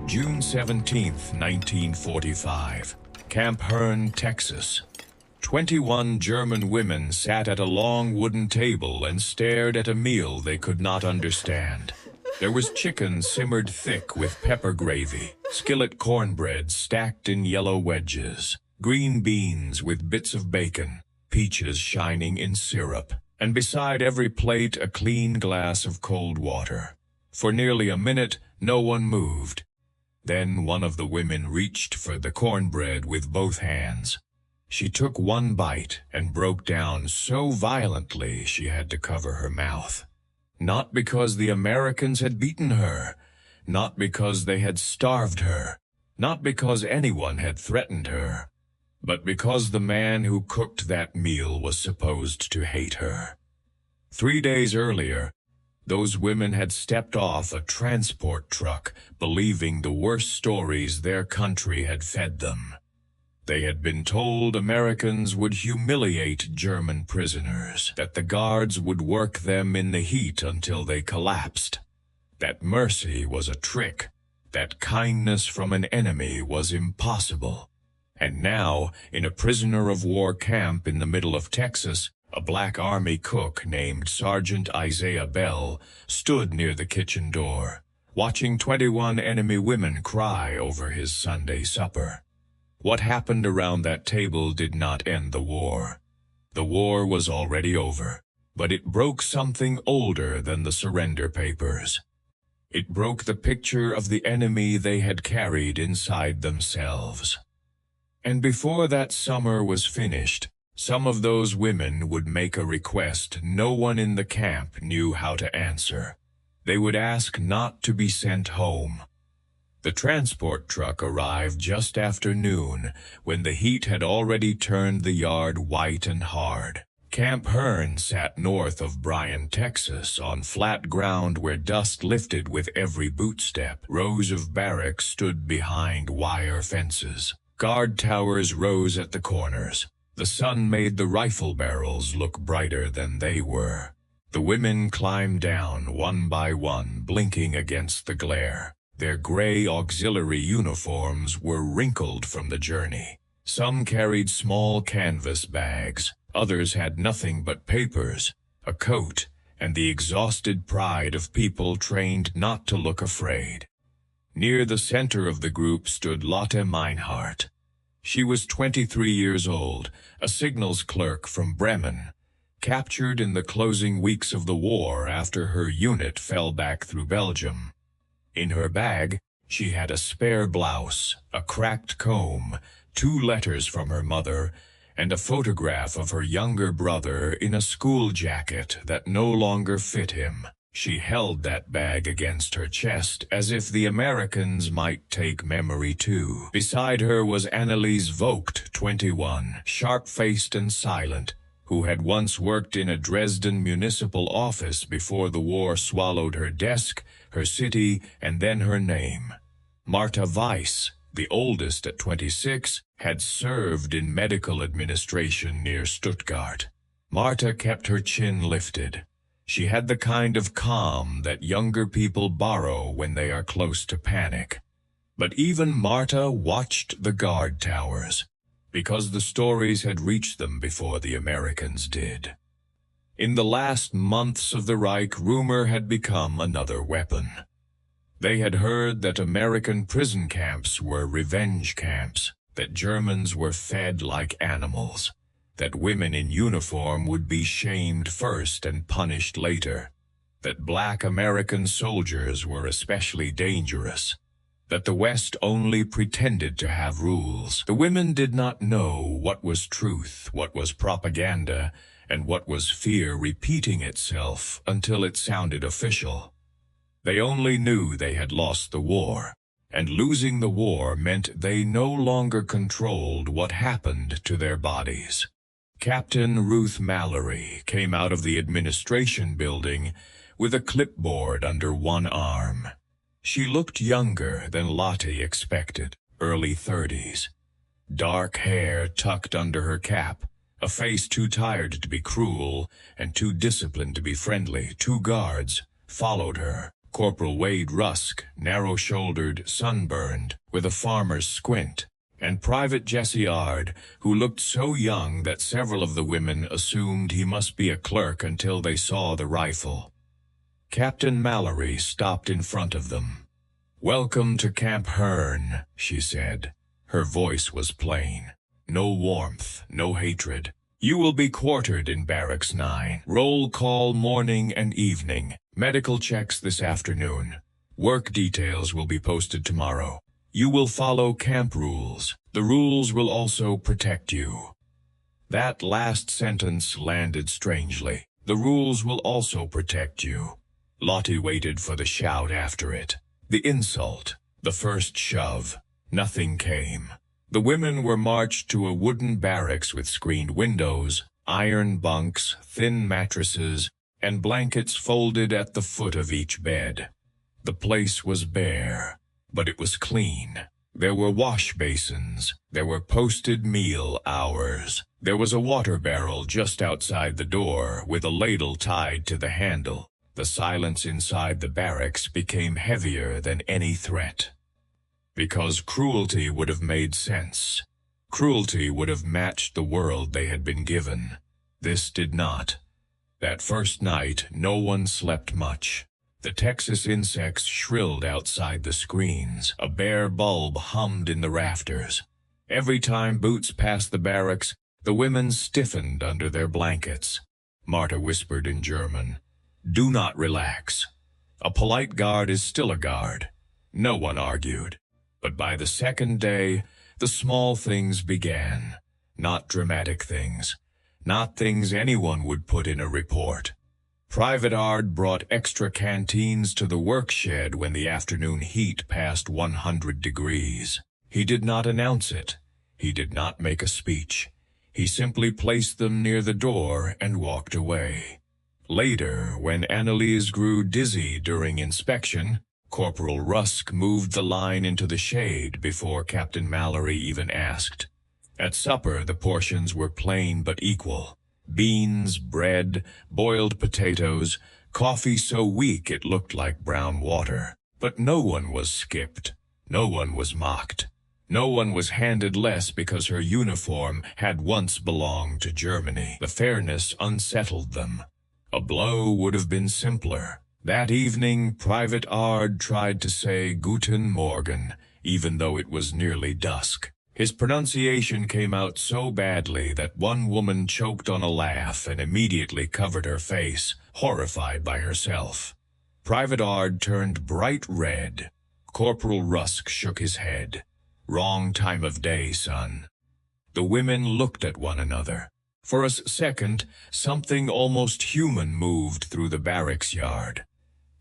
June 17, 1945, Camp Hearne, Texas. 21 German women sat at a long wooden table and stared at a meal they could not understand. There was chicken simmered thick with pepper gravy, skillet cornbread stacked in yellow wedges, green beans with bits of bacon, peaches shining in syrup, and beside every plate a clean glass of cold water. For nearly a minute, no one moved. Then one of the women reached for the cornbread with both hands. She took one bite and broke down so violently she had to cover her mouth. Not because the Americans had beaten her, not because they had starved her, not because anyone had threatened her, but because the man who cooked that meal was supposed to hate her. 3 days earlier, those women had stepped off a transport truck, believing the worst stories their country had fed them. They had been told Americans would humiliate German prisoners, that the guards would work them in the heat until they collapsed, that mercy was a trick, that kindness from an enemy was impossible. And now, in a prisoner-of-war camp in the middle of Texas, a black army cook named Sergeant Isaiah Bell stood near the kitchen door, watching 21 enemy women cry over his Sunday supper. What happened around that table did not end the war. The war was already over, but it broke something older than the surrender papers. It broke the picture of the enemy they had carried inside themselves. And before that summer was finished, some of those women would make a request no one in the camp knew how to answer. They would ask not to be sent home. The transport truck arrived just after noon, when the heat had already turned the yard white and hard. Camp Hearne sat north of Bryan, Texas, on flat ground where dust lifted with every bootstep. Rows of barracks stood behind wire fences. Guard towers rose at the corners. The sun made the rifle barrels look brighter than they were. The women climbed down one by one, blinking against the glare. Their gray auxiliary uniforms were wrinkled from the journey. Some carried small canvas bags. Others had nothing but papers, a coat, and the exhausted pride of people trained not to look afraid. Near the center of the group stood Lotte Meinhardt. She was 23 years old, a signals clerk from Bremen, captured in the closing weeks of the war after her unit fell back through Belgium. In her bag, she had a spare blouse, a cracked comb, 2 letters from her mother, and a photograph of her younger brother in a school jacket that no longer fit him. She held that bag against her chest as if the Americans might take memory too. Beside her was Anneliese Vogt, 21, sharp-faced and silent, who had once worked in a Dresden municipal office before the war swallowed her desk, her city, and then her name. Martha Weiss, the oldest at 26, had served in medical administration near Stuttgart. Martha kept her chin lifted. She had the kind of calm that younger people borrow when they are close to panic. But even Martha watched the guard towers, because the stories had reached them before the Americans did. In the last months of the Reich, rumor had become another weapon. They had heard that American prison camps were revenge camps, that Germans were fed like animals, that women in uniform would be shamed first and punished later, that black American soldiers were especially dangerous, that the West only pretended to have rules. The women did not know what was truth, what was propaganda, and what was fear repeating itself until it sounded official. They only knew they had lost the war, and losing the war meant they no longer controlled what happened to their bodies. Captain Ruth Mallory came out of the administration building with a clipboard under one arm. She looked younger than Lotte expected, early 30s. Dark hair tucked under her cap, a face too tired to be cruel and too disciplined to be friendly. 2 guards followed her, Corporal Wade Rusk, narrow-shouldered, sunburned, with a farmer's squint, and Private Jesse Ard, who looked so young that several of the women assumed he must be a clerk until they saw the rifle. Captain Mallory stopped in front of them. "Welcome to Camp Hearne," she said. Her voice was plain. No warmth, no hatred. "You will be quartered in Barracks 9. Roll call morning and evening. Medical checks this afternoon. Work details will be posted tomorrow. You will follow camp rules. The rules will also protect you." That last sentence landed strangely. The rules will also protect you. Lotte waited for the shout after it. The insult. The first shove. Nothing came. The women were marched to a wooden barracks with screened windows, iron bunks, thin mattresses, and blankets folded at the foot of each bed. The place was bare, but it was clean. There were wash basins. There were posted meal hours. There was a water barrel just outside the door with a ladle tied to the handle. The silence inside the barracks became heavier than any threat. Because cruelty would have made sense. Cruelty would have matched the world they had been given. This did not. That first night, no one slept much. The Texas insects shrilled outside the screens. A bare bulb hummed in the rafters. Every time boots passed the barracks, the women stiffened under their blankets. Marta whispered in German, "Do not relax. A polite guard is still a guard." No one argued. But by the second day, the small things began. Not dramatic things. Not things anyone would put in a report. Private Ard brought extra canteens to the work shed when the afternoon heat passed 100 degrees. He did not announce it. He did not make a speech. He simply placed them near the door and walked away. Later, when Annalise grew dizzy during inspection, Corporal Rusk moved the line into the shade before Captain Mallory even asked. At supper, the portions were plain but equal. Beans, bread, boiled potatoes, coffee so weak it looked like brown water. But no one was skipped. No one was mocked. No one was handed less because her uniform had once belonged to Germany. The fairness unsettled them. A blow would have been simpler. That evening, Private Ard tried to say Guten Morgen, even though it was nearly dusk. His pronunciation came out so badly that one woman choked on a laugh and immediately covered her face, horrified by herself. Private Ard turned bright red. Corporal Rusk shook his head. "Wrong time of day, son." The women looked at one another. For a second, something almost human moved through the barracks yard.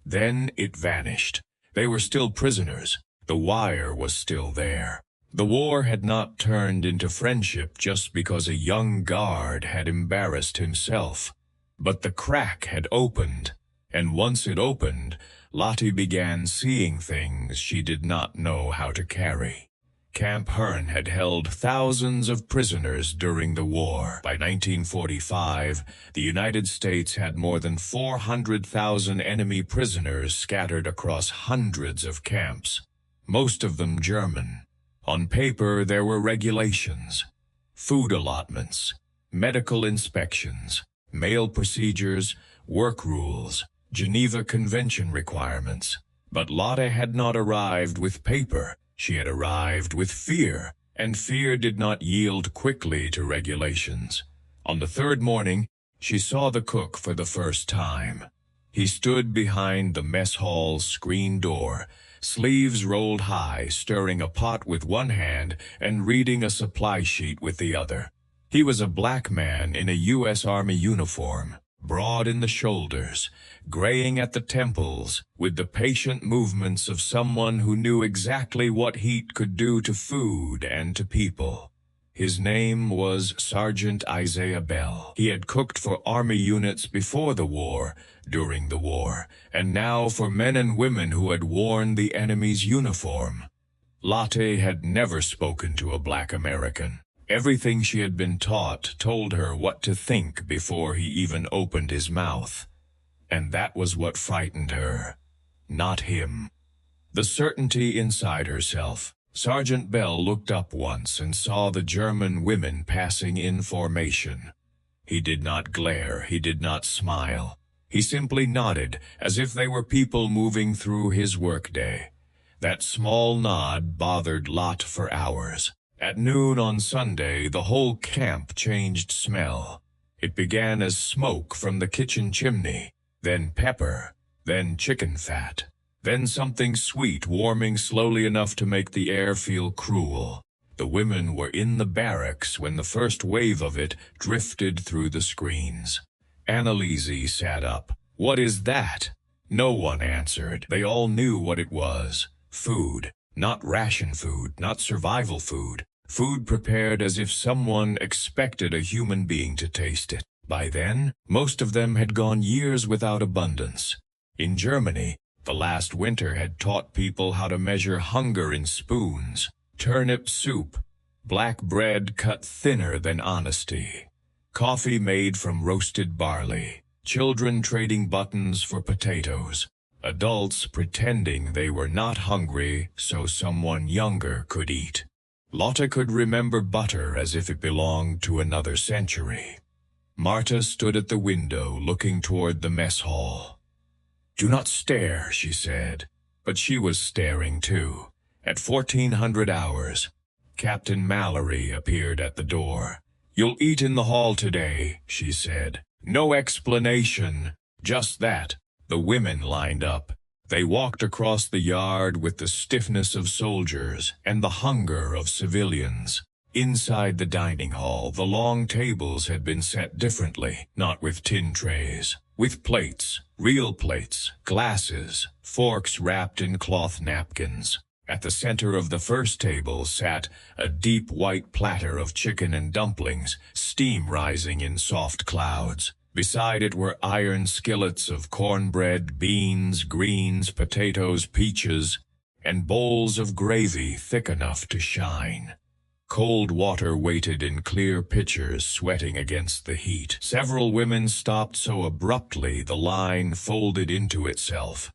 Then it vanished. They were still prisoners. The wire was still there. The war had not turned into friendship just because a young guard had embarrassed himself. But the crack had opened, and once it opened, Lotte began seeing things she did not know how to carry. Camp Hearne had held thousands of prisoners during the war. By 1945, the United States had more than 400,000 enemy prisoners scattered across hundreds of camps, most of them German. On paper, there were regulations, food allotments, medical inspections, mail procedures, work rules, Geneva Convention requirements. But Lotte had not arrived with paper. She had arrived with fear, and fear did not yield quickly to regulations. On the third morning, she saw the cook for the first time. He stood behind the mess hall screen door, sleeves rolled high, stirring a pot with one hand and reading a supply sheet with the other. He was a black man in a U.S. Army uniform, broad in the shoulders, graying at the temples, with the patient movements of someone who knew exactly what heat could do to food and to people. His name was Sergeant Isaiah Bell. He had cooked for Army units before the war, during the war, and now for men and women who had worn the enemy's uniform. Lotte had never spoken to a black American. Everything she had been taught told her what to think before he even opened his mouth. And that was what frightened her. not him. The certainty inside herself. Sergeant Bell looked up once and saw the German women passing in formation. He did not glare, he did not smile. He simply nodded, as if they were people moving through his workday. That small nod bothered Lotte for hours. At noon on Sunday, the whole camp changed smell. It began as smoke from the kitchen chimney, then pepper, then chicken fat, then something sweet warming slowly enough to make the air feel cruel. The women were in the barracks when the first wave of it drifted through the screens. Anneliese sat up. "What is that?" No one answered. They all knew what it was. Food. Not ration food, not survival food. Food prepared as if someone expected a human being to taste it. By then, most of them had gone years without abundance. In Germany, the last winter had taught people how to measure hunger in spoons. Turnip soup, black bread cut thinner than honesty, coffee made from roasted barley, children trading buttons for potatoes, adults pretending they were not hungry so someone younger could eat. Lotte could remember butter as if it belonged to another century. Marta stood at the window looking toward the mess hall. "Do not stare," she said, but she was staring too. At 1400 hours, Captain Mallory appeared at the door. "You'll eat in the hall today," she said. No explanation, just that. The women lined up. They walked across the yard with the stiffness of soldiers and the hunger of civilians. Inside the dining hall, the long tables had been set differently, not with tin trays, with plates, real plates, glasses, forks wrapped in cloth napkins. At the center of the first table sat a deep white platter of chicken and dumplings, steam rising in soft clouds. Beside it were iron skillets of cornbread, beans, greens, potatoes, peaches, and bowls of gravy thick enough to shine. Cold water waited in clear pitchers, sweating against the heat. Several women stopped so abruptly the line folded into itself.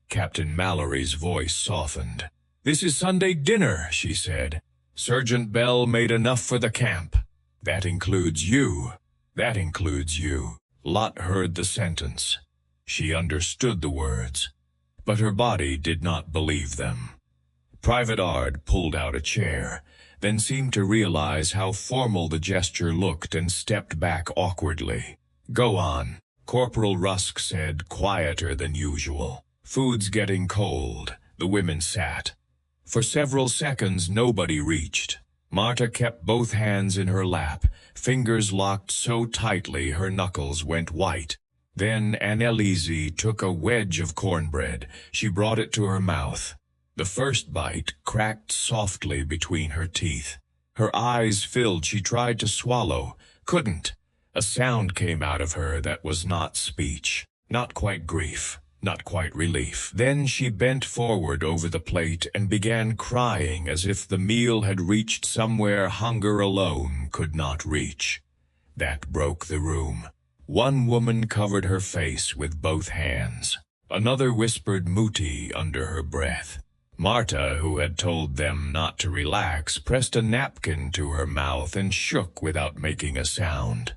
Captain Mallory's voice softened. "This is Sunday dinner," she said. "Sergeant Bell made enough for the camp. That includes you. That includes you." Lotte heard the sentence. She understood the words, but her body did not believe them. Private Ard pulled out a chair, then seemed to realize how formal the gesture looked and stepped back awkwardly. "Go on," Corporal Rusk said, quieter than usual. "Food's getting cold." The women sat. For several seconds nobody reached. Marta kept both hands in her lap, fingers locked so tightly her knuckles went white. Then Anneliese took a wedge of cornbread. She brought it to her mouth. The first bite cracked softly between her teeth. Her eyes filled. She tried to swallow, couldn't. A sound came out of her that was not speech, not quite grief, not quite relief. Then she bent forward over the plate and began crying as if the meal had reached somewhere hunger alone could not reach. That broke the room. One woman covered her face with both hands. Another whispered "Mutti" under her breath. Marta, who had told them not to relax, pressed a napkin to her mouth and shook without making a sound.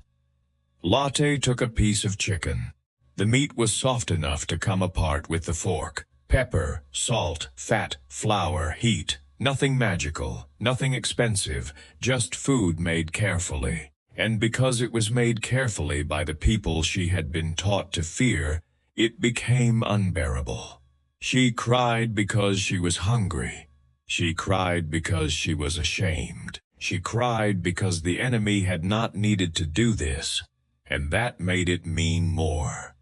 Lotte took a piece of chicken. The meat was soft enough to come apart with the fork. Pepper, salt, fat, flour, heat. Nothing magical, nothing expensive, just food made carefully. And because it was made carefully by the people she had been taught to fear, it became unbearable. She cried because she was hungry. She cried because she was ashamed. She cried because the enemy had not needed to do this, and that made it mean more.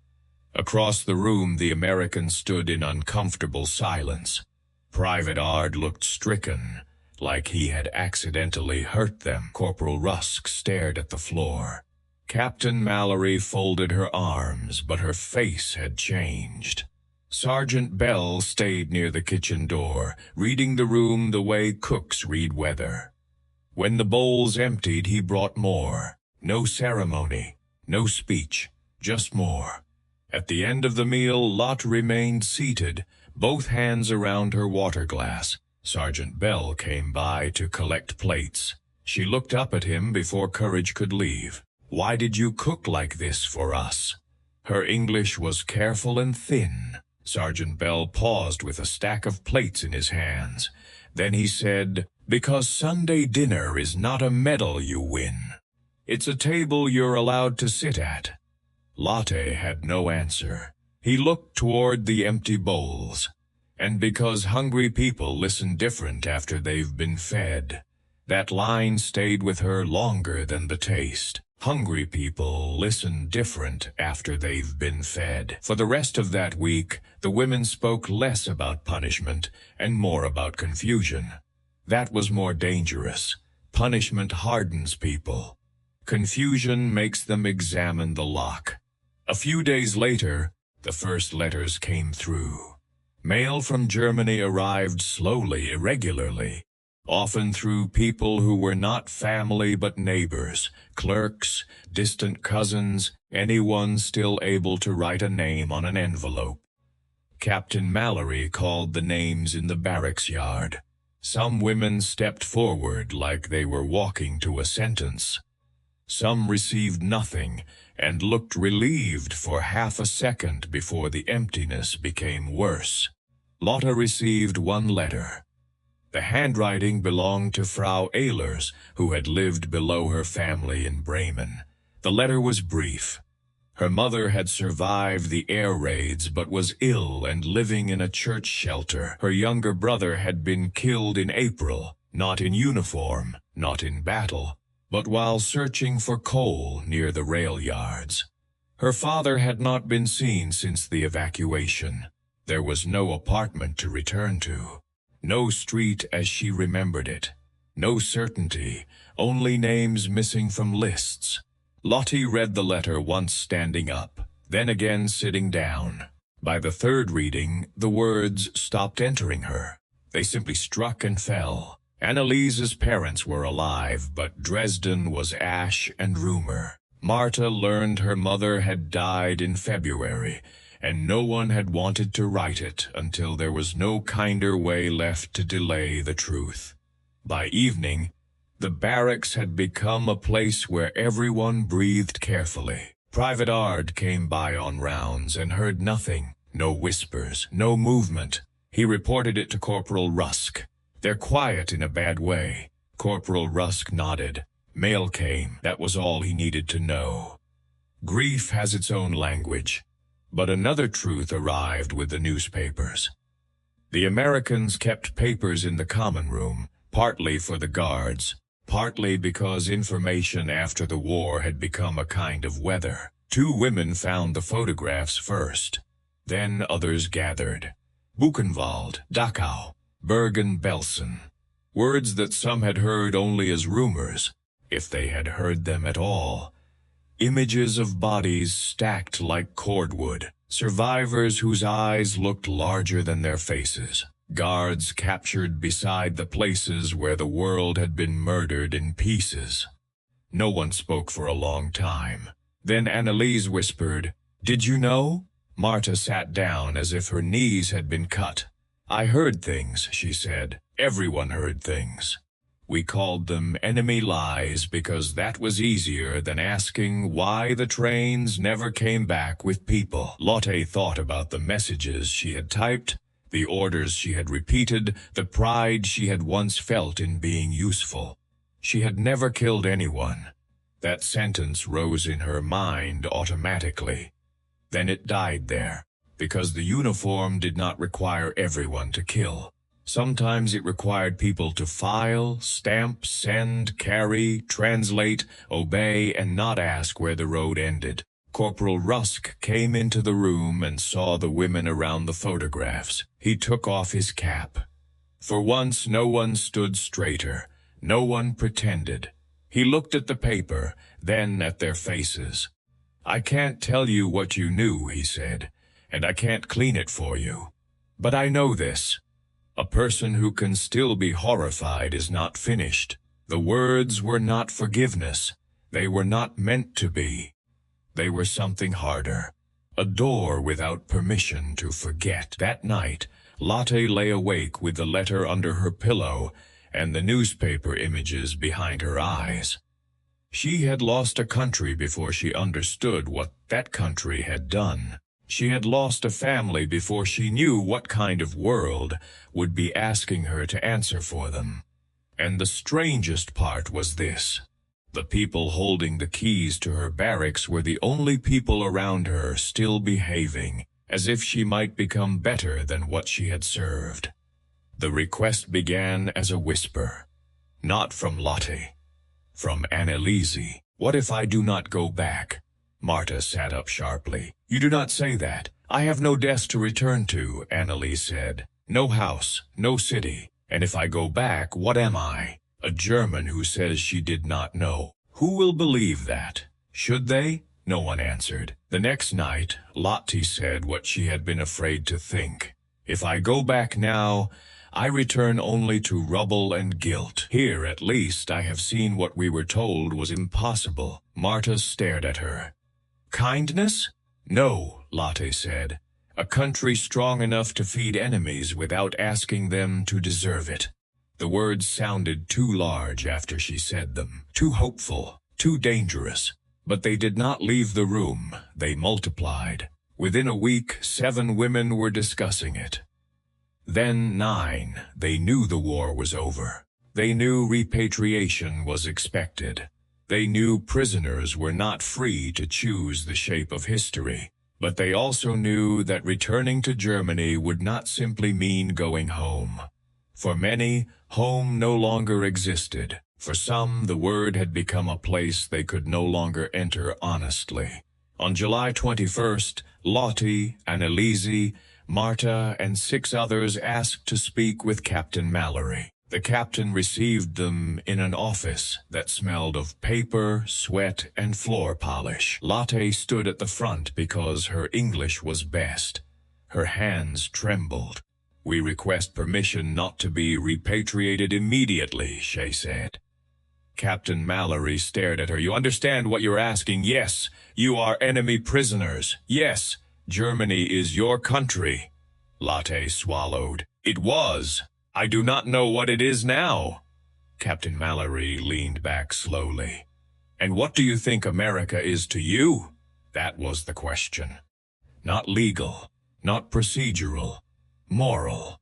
Across the room, the Americans stood in uncomfortable silence. Private Ard looked stricken, like he had accidentally hurt them. Corporal Rusk stared at the floor. Captain Mallory folded her arms, but her face had changed. Sergeant Bell stayed near the kitchen door, reading the room the way cooks read weather. When the bowls emptied, he brought more. No ceremony, no speech, just more. At the end of the meal, Lotte remained seated, both hands around her water glass. Sergeant Bell came by to collect plates. She looked up at him before courage could leave. "Why did you cook like this for us?" Her English was careful and thin. Sergeant Bell paused with a stack of plates in his hands. Then he said, "Because Sunday dinner is not a medal you win. It's a table you're allowed to sit at." Lotte had no answer. He looked toward the empty bowls. "And because hungry people listen different after they've been fed." That line stayed with her longer than the taste. Hungry people listen different after they've been fed. For the rest of that week, the women spoke less about punishment and more about confusion. That was more dangerous. Punishment hardens people. Confusion makes them examine the lock. A few days later, the first letters came through. Mail from Germany arrived slowly, irregularly, often through people who were not family but neighbors, clerks, distant cousins, anyone still able to write a name on an envelope. Captain Mallory called the names in the barracks yard. Some women stepped forward like they were walking to a sentence. Some received nothing and looked relieved for half a second before the emptiness became worse. Lotte received one letter. The handwriting belonged to Frau Ehlers, who had lived below her family in Bremen. The letter was brief. Her mother had survived the air raids but was ill and living in a church shelter. Her younger brother had been killed in April, not in uniform, not in battle, but while searching for coal near the rail yards. Her father had not been seen since the evacuation. There was no apartment to return to, no street as she remembered it, no certainty, only names missing from lists. Lotte read the letter once standing up, then again sitting down. By the third reading, the words stopped entering her. They simply struck and fell. Anneliese's parents were alive, but Dresden was ash and rumor. Marta learned her mother had died in February, and no one had wanted to write it until there was no kinder way left to delay the truth. By evening, the barracks had become a place where everyone breathed carefully. Private Ard came by on rounds and heard nothing, no whispers, no movement. He reported it to Corporal Rusk. "They're quiet in a bad way." Corporal Rusk nodded. Mail came. That was all he needed to know. Grief has its own language. But another truth arrived with the newspapers. The Americans kept papers in the common room, partly for the guards, partly because information after the war had become a kind of weather. 2 women found the photographs first. Then others gathered. Buchenwald, Dachau, Bergen-Belsen. Words that some had heard only as rumors, if they had heard them at all. Images of bodies stacked like cordwood, survivors whose eyes looked larger than their faces, guards captured beside the places where the world had been murdered in pieces. No one spoke for a long time. Then Anneliese whispered, "Did you know?" Marta sat down as if her knees had been cut. "I heard things," she said. "Everyone heard things. We called them enemy lies because that was easier than asking why the trains never came back with people." Lotte thought about the messages she had typed, the orders she had repeated, the pride she had once felt in being useful. She had never killed anyone. That sentence rose in her mind automatically. Then it died there, because the uniform did not require everyone to kill. Sometimes it required people to file, stamp, send, carry, translate, obey, and not ask where the road ended. Corporal Rusk came into the room and saw the women around the photographs. He took off his cap. For once, no one stood straighter. No one pretended. He looked at the paper, then at their faces. "I can't tell you what you knew," he said, "and I can't clean it for you. But I know this. A person who can still be horrified is not finished. The words were not forgiveness. They were not meant to be. They were something harder. A door without permission to forget. That night, Lotte lay awake with the letter under her pillow and the newspaper images behind her eyes. She had lost a country before she understood what that country had done. She had lost a family before she knew what kind of world would be asking her to answer for them. And the strangest part was this. The people holding the keys to her barracks were the only people around her still behaving as if she might become better than what she had served. The request began as a whisper, not from Lotte, from Anneliese. "What if I do not go back?" Marta sat up sharply. "You do not say that. I have no desk to return to," Anneliese said. "No house, no city. And if I go back, what am I? A German who says she did not know. Who will believe that? Should they?" No one answered. The next night, Lotte said what she had been afraid to think. "If I go back now, I return only to rubble and guilt. Here, at least, I have seen what we were told was impossible." Marta stared at her. "Kindness? No," Lotte said. "A country strong enough to feed enemies without asking them to deserve it." The words sounded too large after she said them, too hopeful, too dangerous. But they did not leave the room, they multiplied. Within a week, 7 women were discussing it. Then 9, they knew the war was over. They knew repatriation was expected. They knew prisoners were not free to choose the shape of history. But they also knew that returning to Germany would not simply mean going home. For many, home no longer existed. For some, the word had become a place they could no longer enter honestly. On July 21st, Lotte, Anneliese, Marta, and 6 others asked to speak with Captain Mallory. The captain received them in an office that smelled of paper, sweat, and floor polish. Lotte stood at the front because her English was best. Her hands trembled. "We request permission not to be repatriated immediately," she said. Captain Mallory stared at her. "You understand what you're asking? Yes, you are enemy prisoners. Yes, Germany is your country." Lotte swallowed. "It was. I do not know what it is now." Captain Mallory leaned back slowly. "And what do you think America is to you?" That was the question. Not legal, not procedural, moral.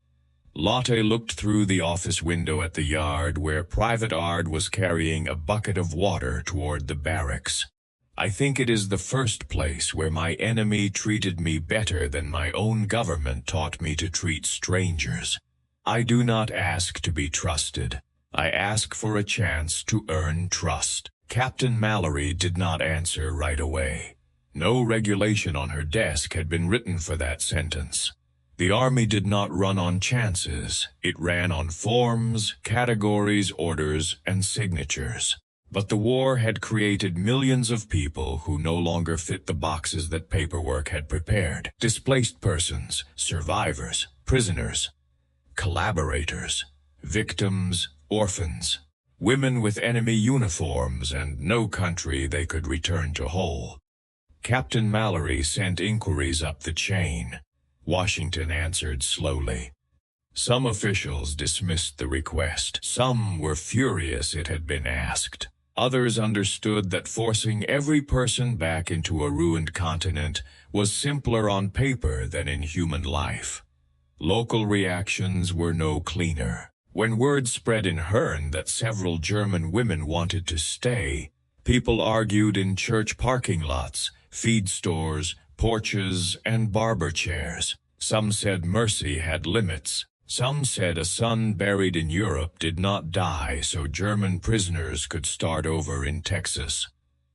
Lotte looked through the office window at the yard where Private Ard was carrying a bucket of water toward the barracks. "I think it is the first place where my enemy treated me better than my own government taught me to treat strangers. I do not ask to be trusted. I ask for a chance to earn trust." Captain Mallory did not answer right away. No regulation on her desk had been written for that sentence. The army did not run on chances. It ran on forms, categories, orders, and signatures. But the war had created millions of people who no longer fit the boxes that paperwork had prepared. Displaced persons, survivors, prisoners, collaborators, victims, orphans, women with enemy uniforms, and no country they could return to whole. Captain Mallory sent inquiries up the chain. Washington answered slowly. Some officials dismissed the request. Some were furious it had been asked. Others understood that forcing every person back into a ruined continent was simpler on paper than in human life. Local reactions were no cleaner. When word spread in Hearne that several German women wanted to stay, people argued in church parking lots, feed stores, porches, and barber chairs. Some said mercy had limits. Some said a son buried in Europe did not die so German prisoners could start over in Texas.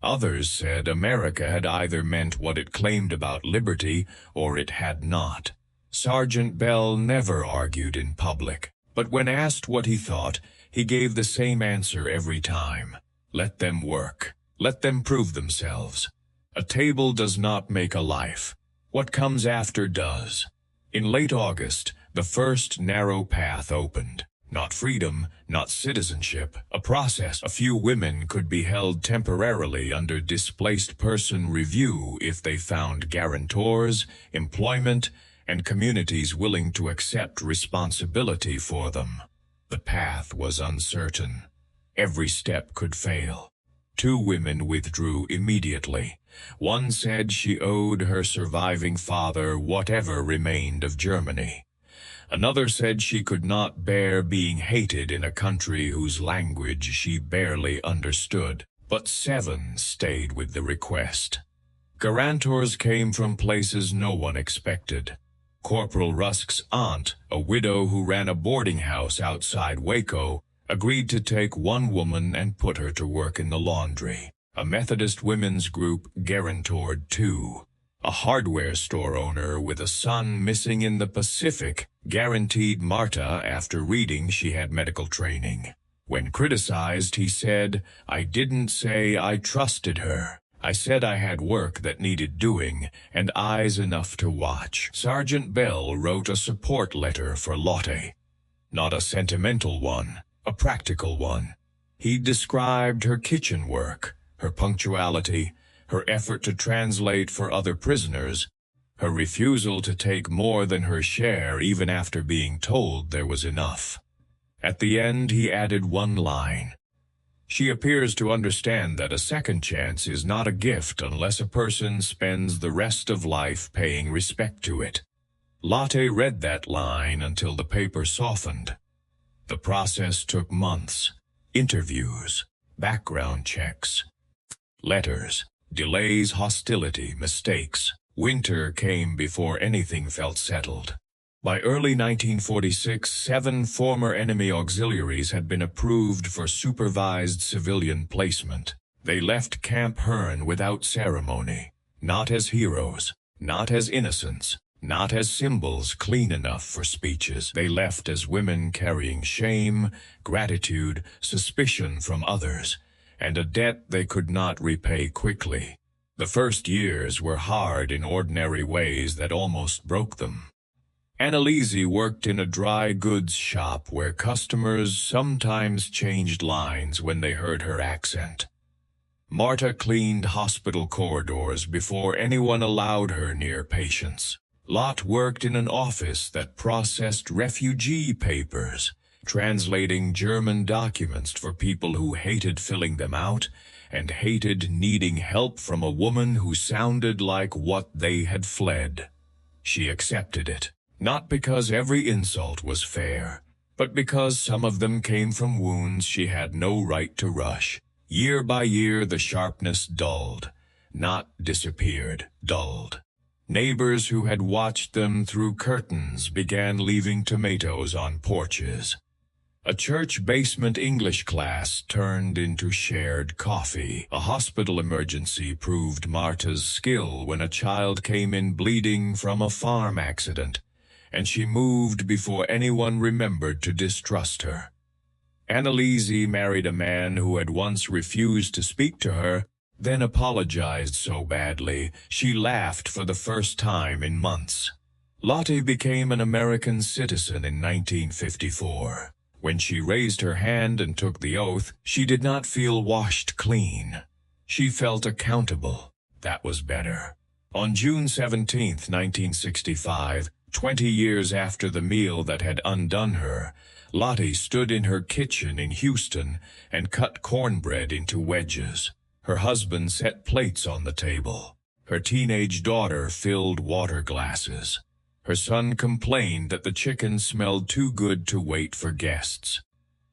Others said America had either meant what it claimed about liberty or it had not. Sergeant Bell never argued in public, but when asked what he thought, he gave the same answer every time. Let them work. Let them prove themselves. A table does not make a life. What comes after does. In late August, the first narrow path opened. Not freedom, not citizenship, a process. A few women could be held temporarily under displaced person review if they found guarantors, employment, and communities willing to accept responsibility for them. The path was uncertain. Every step could fail. 2 women withdrew immediately. One said she owed her surviving father whatever remained of Germany. Another said she could not bear being hated in a country whose language she barely understood. But 7 stayed with the request. Guarantors came from places no one expected. Corporal Rusk's aunt, a widow who ran a boarding house outside Waco, agreed to take 1 woman and put her to work in the laundry. A Methodist women's group guarantored 2. A hardware store owner with a son missing in the Pacific guaranteed Marta after reading she had medical training. When criticized, he said, "I didn't say I trusted her. I said I had work that needed doing and eyes enough to watch." Sergeant Bell wrote a support letter for Lotte. Not a sentimental one, a practical one. He described her kitchen work, her punctuality, her effort to translate for other prisoners, her refusal to take more than her share even after being told there was enough. At the end, he added 1 line. She appears to understand that a second chance is not a gift unless a person spends the rest of life paying respect to it. Lotte read that line until the paper softened. The process took months. Interviews, background checks, letters, delays, hostility, mistakes. Winter came before anything felt settled. By early 1946, 7 former enemy auxiliaries had been approved for supervised civilian placement. They left Camp Hearne without ceremony, not as heroes, not as innocents, not as symbols clean enough for speeches. They left as women carrying shame, gratitude, suspicion from others, and a debt they could not repay quickly. The first years were hard in ordinary ways that almost broke them. Annalise worked in a dry goods shop where customers sometimes changed lines when they heard her accent. Marta cleaned hospital corridors before anyone allowed her near patients. Lotte worked in an office that processed refugee papers, translating German documents for people who hated filling them out and hated needing help from a woman who sounded like what they had fled. She accepted it. Not because every insult was fair, but because some of them came from wounds she had no right to rush. Year by year, the sharpness dulled, not disappeared, dulled. Neighbors who had watched them through curtains began leaving tomatoes on porches. A church basement English class turned into shared coffee. A hospital emergency proved Marta's skill when a child came in bleeding from a farm accident, and she moved before anyone remembered to distrust her. Annalise married a man who had once refused to speak to her, then apologized so badly she laughed for the first time in months. Lotte became an American citizen in 1954. When she raised her hand and took the oath, she did not feel washed clean. She felt accountable. That was better. On June 17, 1965, 20 years after the meal that had undone her, Lotte stood in her kitchen in Houston and cut cornbread into wedges. Her husband set plates on the table. Her teenage daughter filled water glasses. Her son complained that the chicken smelled too good to wait for guests.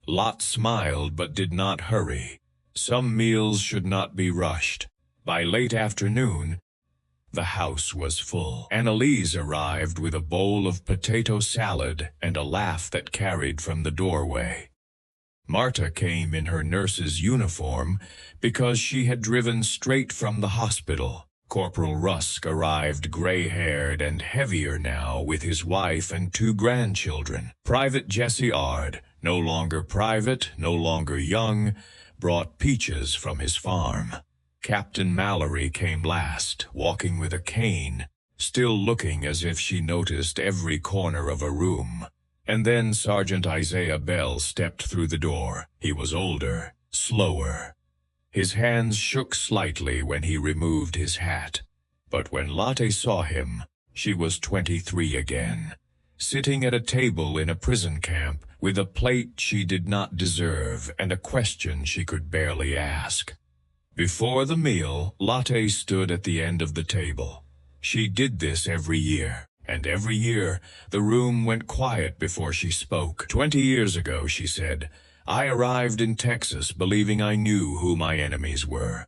Lotte smiled but did not hurry. Some meals should not be rushed. By late afternoon, the house was full. Annalise arrived with a bowl of potato salad and a laugh that carried from the doorway. Marta came in her nurse's uniform because she had driven straight from the hospital. Corporal Rusk arrived gray-haired and heavier now with his wife and 2 grandchildren. Private Jesse Ard, no longer private, no longer young, brought peaches from his farm. Captain Mallory came last, walking with a cane, still looking as if she noticed every corner of a room. And then Sergeant Isaiah Bell stepped through the door. He was older, slower. His hands shook slightly when he removed his hat. But when Lotte saw him, she was 23 again, sitting at a table in a prison camp with a plate she did not deserve and a question she could barely ask. Before the meal, Lotte stood at the end of the table. She did this every year, and every year the room went quiet before she spoke. 20 years ago, she said, I arrived in Texas believing I knew who my enemies were.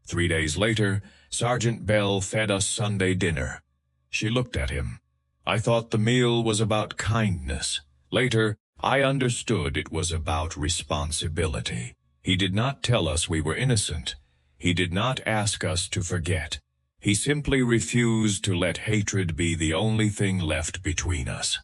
3 days later, Sergeant Bell fed us Sunday dinner. She looked at him. I thought the meal was about kindness. Later, I understood it was about responsibility. He did not tell us we were innocent. He did not ask us to forget. He simply refused to let hatred be the only thing left between us.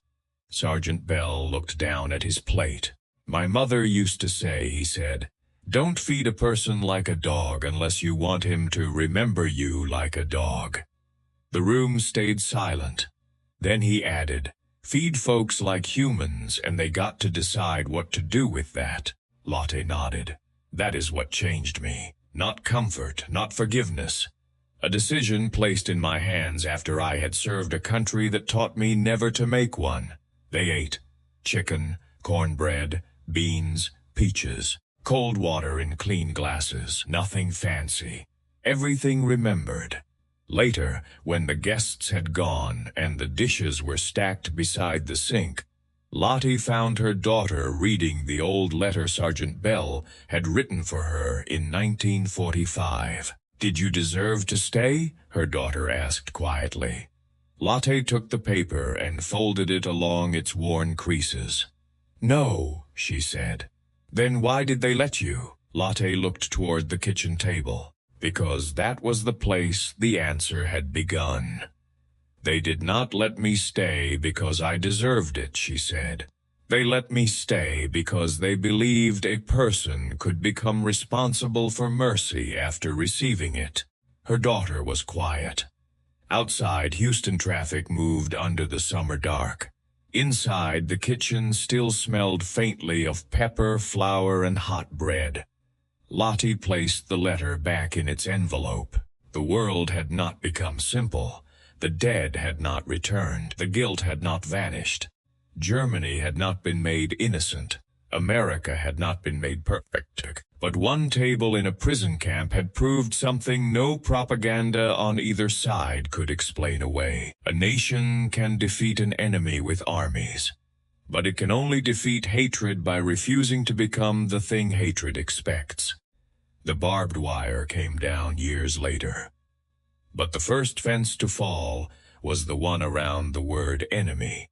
Sergeant Bell looked down at his plate. My mother used to say, he said, don't feed a person like a dog unless you want him to remember you like a dog. The room stayed silent. Then he added, feed folks like humans and they got to decide what to do with that. Lotte nodded. That is what changed me. Not comfort, not forgiveness. A decision placed in my hands after I had served a country that taught me never to make one. They ate chicken, cornbread, beans, peaches, cold water in clean glasses, nothing fancy. Everything remembered. Later, when the guests had gone and the dishes were stacked beside the sink, Lotte found her daughter reading the old letter Sergeant Bell had written for her in 1945. Did you deserve to stay? Her daughter asked quietly. Lotte took the paper and folded it along its worn creases. No, she said. Then why did they let you? Lotte looked toward the kitchen table. Because that was the place the answer had begun. They did not let me stay because I deserved it, she said. They let me stay because they believed a person could become responsible for mercy after receiving it. Her daughter was quiet. Outside, Houston traffic moved under the summer dark. Inside, the kitchen still smelled faintly of pepper, flour, and hot bread. Lotte placed the letter back in its envelope. The world had not become simple. The dead had not returned. The guilt had not vanished. Germany had not been made innocent. America had not been made perfect. But one table in a prison camp had proved something no propaganda on either side could explain away. A nation can defeat an enemy with armies, but it can only defeat hatred by refusing to become the thing hatred expects. The barbed wire came down years later. But the first fence to fall was the one around the word enemy.